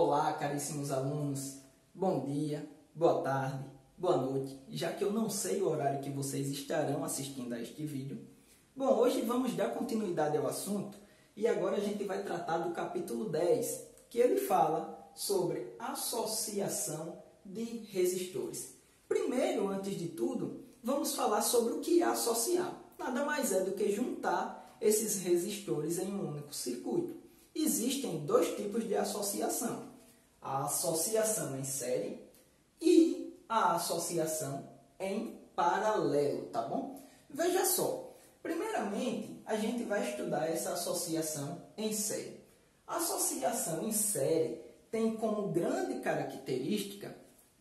Olá, caríssimos alunos, bom dia, boa tarde, boa noite, já que eu não sei o horário que vocês estarão assistindo a este vídeo. Bom, hoje vamos dar continuidade ao assunto e agora a gente vai tratar do capítulo 10, que ele fala sobre associação de resistores. Primeiro, antes de tudo, vamos falar sobre o que é associar. Nada mais é do que juntar esses resistores em um único circuito. Existem dois tipos de associação, a associação em série e a associação em paralelo, tá bom? Veja só, primeiramente a gente vai estudar essa associação em série. A associação em série tem como grande característica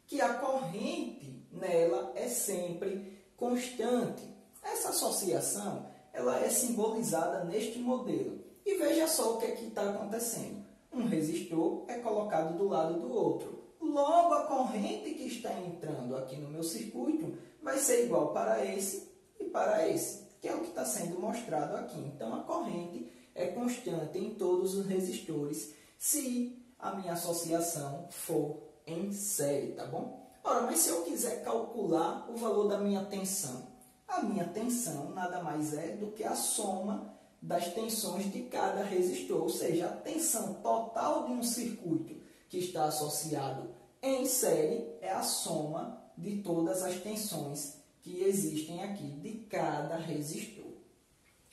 que a corrente nela é sempre constante. Essa associação ela é simbolizada neste modelo. E veja só o que está acontecendo. Um resistor é colocado do lado do outro. Logo, a corrente que está entrando aqui no meu circuito vai ser igual para esse e para esse, que é o que está sendo mostrado aqui. Então, a corrente é constante em todos os resistores se a minha associação for em série, tá bom? Ora, mas se eu quiser calcular o valor da minha tensão, a minha tensão nada mais é do que a soma das tensões de cada resistor, ou seja, a tensão total de um circuito que está associado em série é a soma de todas as tensões que existem aqui de cada resistor.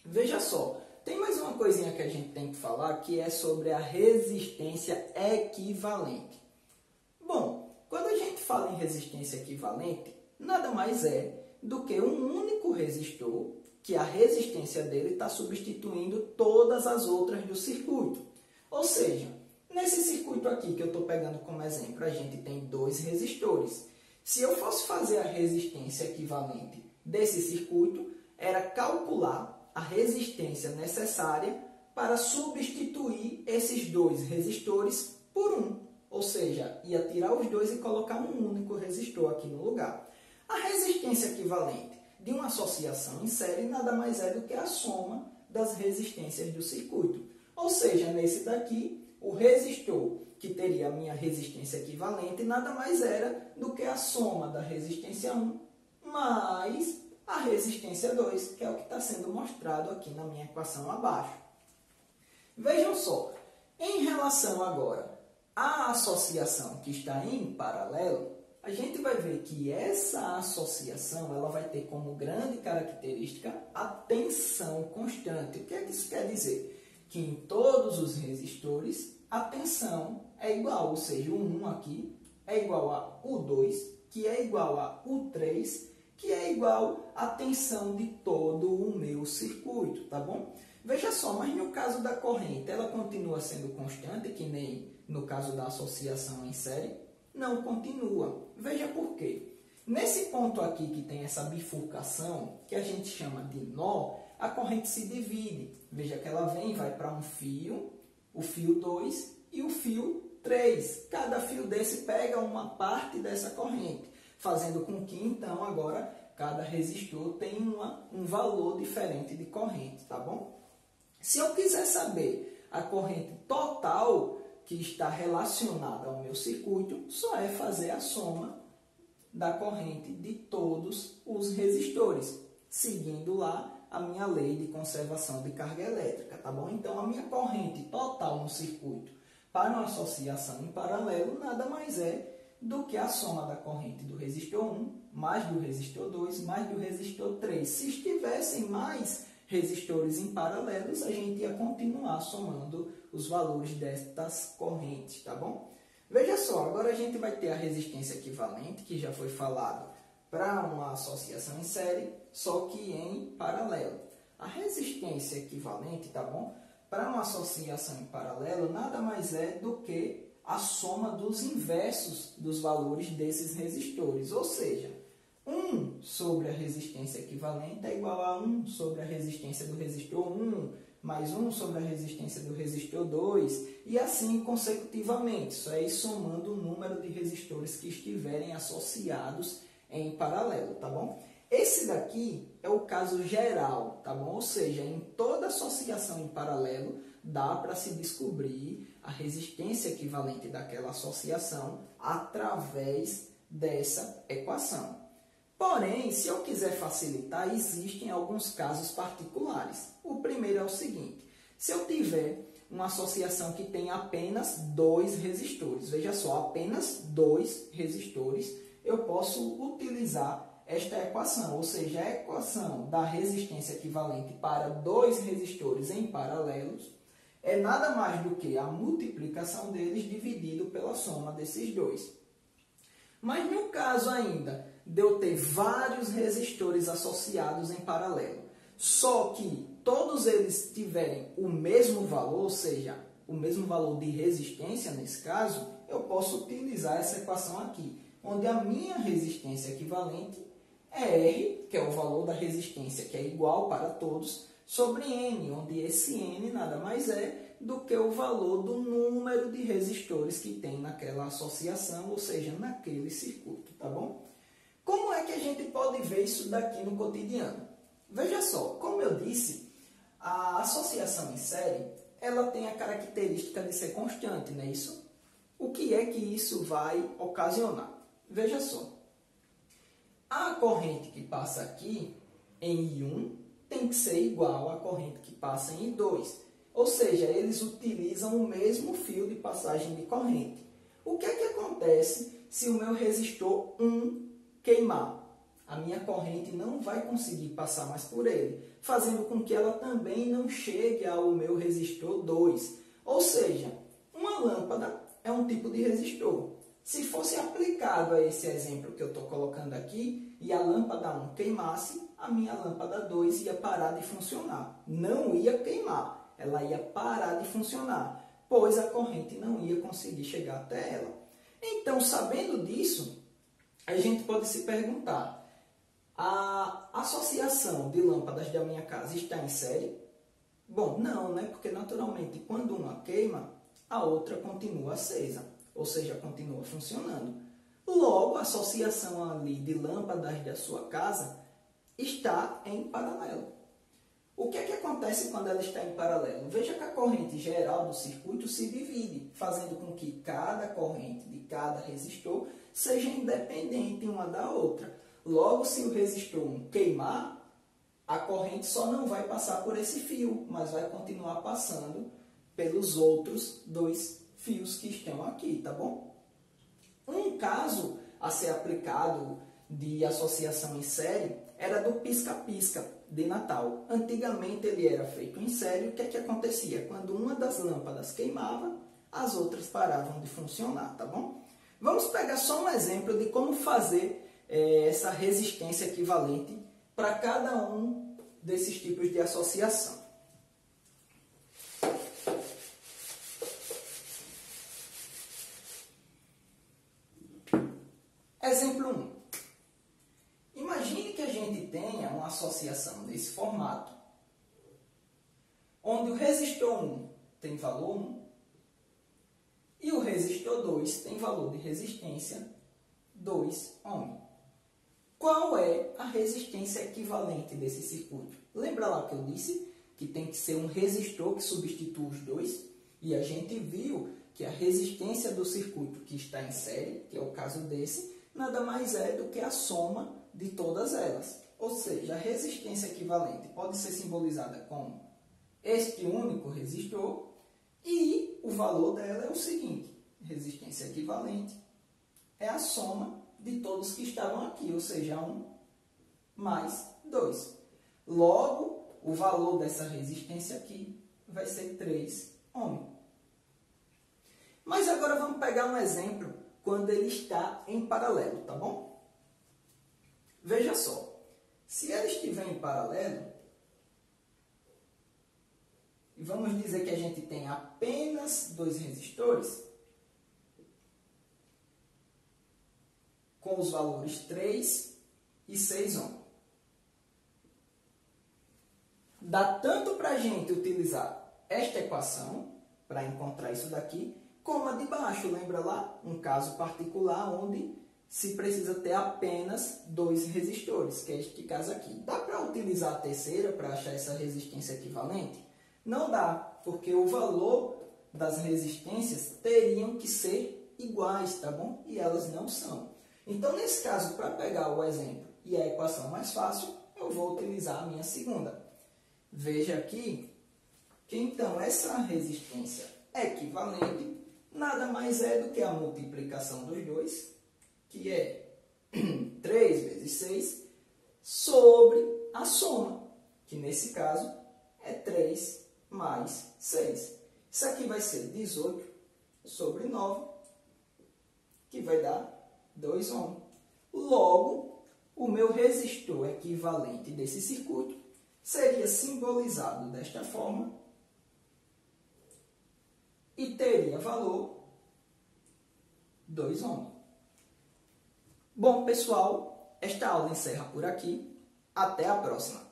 Veja só, tem mais uma coisinha que a gente tem que falar, que é sobre a resistência equivalente. Bom, quando a gente fala em resistência equivalente, nada mais é do que um único resistor que a resistência dele está substituindo todas as outras do circuito. Ou seja, nesse circuito aqui que eu estou pegando como exemplo, a gente tem dois resistores. Se eu fosse fazer a resistência equivalente desse circuito, era calcular a resistência necessária para substituir esses dois resistores por um. Ou seja, ia tirar os dois e colocar um único resistor aqui no lugar. A resistência equivalente de uma associação em série nada mais é do que a soma das resistências do circuito. Ou seja, nesse daqui, o resistor que teria a minha resistência equivalente nada mais era do que a soma da resistência 1 mais a resistência 2, que é o que está sendo mostrado aqui na minha equação abaixo. Vejam só, em relação agora à associação que está em paralelo, a gente vai ver que essa associação ela vai ter como grande característica a tensão constante. O que é que isso quer dizer? Que em todos os resistores a tensão é igual, ou seja, o 1 aqui é igual a U2, que é igual a U3, que é igual à tensão de todo o meu circuito, tá bom? Veja só, mas no caso da corrente, ela continua sendo constante, que nem no caso da associação em série? Não continua. Veja por quê. Nesse ponto aqui que tem essa bifurcação, que a gente chama de nó, a corrente se divide. Veja que ela vem e vai para um fio, o fio 2 e o fio 3. Cada fio desse pega uma parte dessa corrente, fazendo com que, então, agora, cada resistor tenha um valor diferente de corrente, tá bom? Se eu quiser saber a corrente total que está relacionada ao meu circuito, só é fazer a soma da corrente de todos os resistores, seguindo lá a minha lei de conservação de carga elétrica, tá bom? Então, a minha corrente total no circuito para uma associação em paralelo nada mais é do que a soma da corrente do resistor 1 mais do resistor 2 mais do resistor 3. Se estivessem mais resistores em paralelos, a gente ia continuar somando os valores destas correntes, tá bom? Veja só, agora a gente vai ter a resistência equivalente, que já foi falado para uma associação em série, só que em paralelo. A resistência equivalente, tá bom? Para uma associação em paralelo, nada mais é do que a soma dos inversos dos valores desses resistores, ou seja, 1 sobre a resistência equivalente é igual a 1 sobre a resistência do resistor 1, mais 1 sobre a resistência do resistor 2, e assim consecutivamente. Isso é ir somando o número de resistores que estiverem associados em paralelo, tá bom? Esse daqui é o caso geral, tá bom? Ou seja, em toda associação em paralelo, dá para se descobrir a resistência equivalente daquela associação através dessa equação. Porém, se eu quiser facilitar, existem alguns casos particulares. O primeiro é o seguinte: se eu tiver uma associação que tem apenas 2 resistores, veja só, apenas 2 resistores, eu posso utilizar esta equação, ou seja, a equação da resistência equivalente para 2 resistores em paralelos é nada mais do que a multiplicação deles dividido pela soma desses dois. Mas no caso ainda de eu ter vários resistores associados em paralelo, só que todos eles tiverem o mesmo valor, ou seja, o mesmo valor de resistência nesse caso, eu posso utilizar essa equação aqui, onde a minha resistência equivalente é R, que é o valor da resistência, que é igual para todos, sobre N, onde esse N nada mais é do que o valor do número de resistores que tem naquela associação, ou seja, naquele circuito, tá bom? Como é que a gente pode ver isso daqui no cotidiano? Veja só, como eu disse, a associação em série, ela tem a característica de ser constante, não é isso? O que é que isso vai ocasionar? Veja só, a corrente que passa aqui em I1 tem que ser igual à corrente que passa em I2. Ou seja, eles utilizam o mesmo fio de passagem de corrente. O que é que acontece se o meu resistor 1 queimar? A minha corrente não vai conseguir passar mais por ele, fazendo com que ela também não chegue ao meu resistor 2. Ou seja, uma lâmpada é um tipo de resistor. Se fosse aplicado a esse exemplo que eu estou colocando aqui, e a lâmpada 1 queimasse, a minha lâmpada 2 ia parar de funcionar. Não ia queimar, ela ia parar de funcionar, pois a corrente não ia conseguir chegar até ela. Então, sabendo disso, a gente pode se perguntar: a associação de lâmpadas da minha casa está em série? Bom, não, né? Porque naturalmente quando uma queima, a outra continua acesa, ou seja, continua funcionando. Logo, a associação ali de lâmpadas da sua casa está em paralelo. O que é que acontece quando ela está em paralelo? Veja que a corrente geral do circuito se divide, fazendo com que cada corrente de cada resistor seja independente uma da outra. Logo, se o resistor 1 queimar, a corrente só não vai passar por esse fio, mas vai continuar passando pelos outros 2 fios que estão aqui, tá bom? Um caso a ser aplicado de associação em série era do pisca-pisca de Natal. Antigamente ele era feito em série. O que é que acontecia? Quando uma das lâmpadas queimava, as outras paravam de funcionar, tá bom? Vamos pegar só um exemplo de como fazer essa resistência equivalente para cada um desses tipos de associação. Exemplo 1. Imagine que a gente tenha uma associação desse formato, onde o resistor 1 tem valor 1 e o resistor 2 tem valor de resistência 2 ohm. Qual é a resistência equivalente desse circuito? Lembra lá que eu disse que tem que ser um resistor que substitua os dois? E a gente viu que a resistência do circuito que está em série, que é o caso desse, nada mais é do que a soma de todas elas. Ou seja, a resistência equivalente pode ser simbolizada com este único resistor e o valor dela é o seguinte: resistência equivalente é a soma de todos que estavam aqui, ou seja, 1 mais 2. Logo, o valor dessa resistência aqui vai ser 3 ohm. Mas agora vamos pegar um exemplo quando ele está em paralelo, tá bom? Veja só, se ele estiver em paralelo, e vamos dizer que a gente tem apenas 2 resistores, com os valores 3 e 6 ohm. Dá tanto para a gente utilizar esta equação, para encontrar isso daqui, como a de baixo. Lembra lá? Um caso particular onde se precisa ter apenas 2 resistores, que é este caso aqui. Dá para utilizar a terceira para achar essa resistência equivalente? Não dá, porque o valor das resistências teriam que ser iguais, tá bom? E elas não são. Então, nesse caso, para pegar o exemplo e a equação mais fácil, eu vou utilizar a minha segunda. Veja aqui que, então, essa resistência equivalente nada mais é do que a multiplicação dos dois, que é 3 vezes 6, sobre a soma, que nesse caso é 3 mais 6. Isso aqui vai ser 18 sobre 9, que vai dar 2 ohms. Logo, o meu resistor equivalente desse circuito seria simbolizado desta forma e teria valor 2 ohms. Bom, pessoal, esta aula encerra por aqui. Até a próxima!